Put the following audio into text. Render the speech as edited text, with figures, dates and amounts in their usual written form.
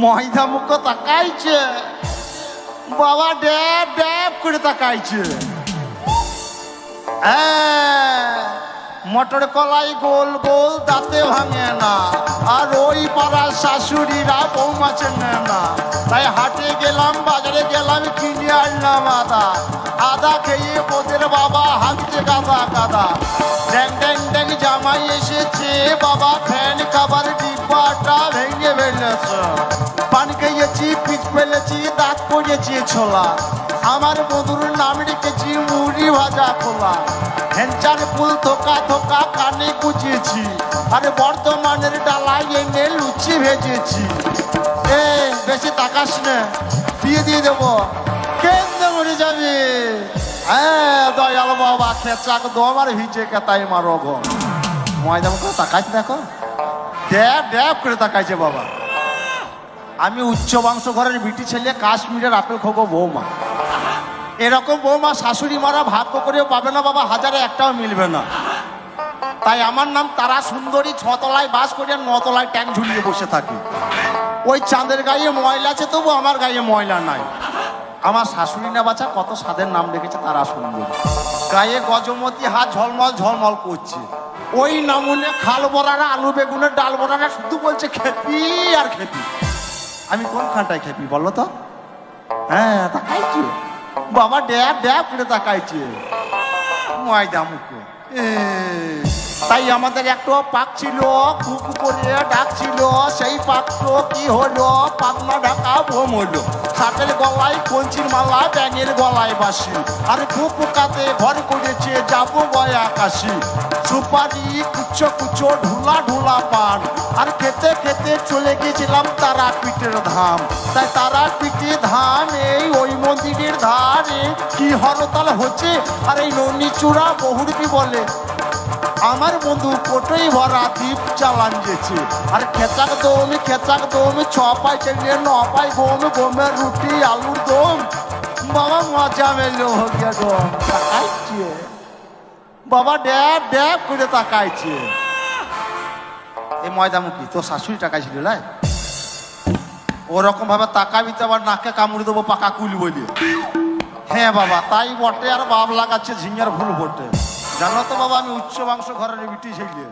ময়দা মুখ তাকাইছে বাবা, ড্যাব ড্যাব করে তাকাইছে। মটর কলাই গোল গোল দাঁতে ভাঙে না, আর ওই পাড়ার শাশুড়িরা বৌমা চেনে না। তাই হাটে গেলাম, বাজারে গেলাম, কিনে আনলাম আদা। আদা খেয়ে ওদের বাবা হাঁকছে গাদা গাদা। ড্যাং ড্যাং ড্যাং জামাই এসেছে বাবা, ফ্যান খাবার ডিব্বাটা ভেঙে ফেলেছে। পান খেয়েছি, পিচ ফেলেছি, দাঁত পড়েছি ছোলা। আমার বন্ধুর নাম রেখেছি মুড়ি ভাজা খোলা। হেনচার ফুল থোকা থোকা কানে গুছিয়েছি, আরে বর্তমানের ডালায় এনে লুচি ভেজেছি। বেশি তাকাস না, বিয়ে দিয়ে দেবো। কেন্দ্রে মরে যাবে। দয়াল বাবা খেচাক দম আর ভিজে কেতাই মারো গো। ময়দা মুখ তাকাইছে, দেখো ড্যাব ড্যাব করে তাকাইছে বাবা। আমি উচ্চ বংশ ঘরের বিটি ছেলে, কাশ্মীরের আপেল খোবো বৌমা। এরকম বৌমা শাশুড়ি মারা ভাগ্য করেও পাবে না বাবা, হাজারে একটাও মিলবে না। তাই আমার নাম তারা সুন্দরী। 6 তলায় বাস করি আর 9 তলায় ট্যাঙ্ক ঝুলিয়ে বসে থাকি। ওই চাঁদের গায়ে ময়লা আছে, তবু আমার গায়ে ময়লা নাই। আমার শাশুড়ি না বাচ্চা কত স্বাদের নাম রেখেছে তারা সুন্দরী। গায়ে গজমতি, হাত ঝলমল ঝলমল করছে। ওই নামুনে খাল বড়ারা, আলু বেগুনের ডাল বড়ারা শুধু বলছে খেপি আর খেপি। আমি কোন খানটায় খেপি বলো তো? তাকাইছি বাবা, ড্যাব ড্যাব করে তাকাইছে ময়দা মুখে। তাই আমাদের একটু পাক ছিল, খুব করে ডাকছিল। সেই পাকটো কি হলো? পাকনা ঢাকা বোম হলো। শাকের গলায় কঞ্চির মালা, ব্যাঙের গলায় বাসি। আর কুকাতে ঘর করেছে যাবো গয়া আকাশি। সুপারি কুচো কুচো, ঢুলা ঢুলা পান। আর খেতে খেতে চলে গেছিলাম তারা পিঠের ধাম। তাই তারা পিঠে ধাম এই ওই মন্দিরের ধারে কি হরতাল হচ্ছে। আর এই ননি চূড়া বহুরবি বলে আমার বন্ধু কোটোই ভরা দ্বীপ চালান গেছে। আর খেচাক দম 6 পাই চেলে 9 পাই গম, গমের রুটি আলুর দম। বাবা মজা মেলো গিয়া দম। তাকাইছে বাবা, ড্যাব ড্যাব করে তাকাইছে। এই ময়দামুখী তোর শাশুড়ি তাকাইছিল লাই? ওরকম ভাবে তাকাবি তো আবার নাকে কামড়ে দেবো পাকা কুল বলি। হ্যাঁ বাবা তাই বটে, আর বাপ লাগাচ্ছে ঝিঙের ফুল বটে। জানো তো বাবা, আমি উচ্চ বংশ ঘরের বিটি ছেলে।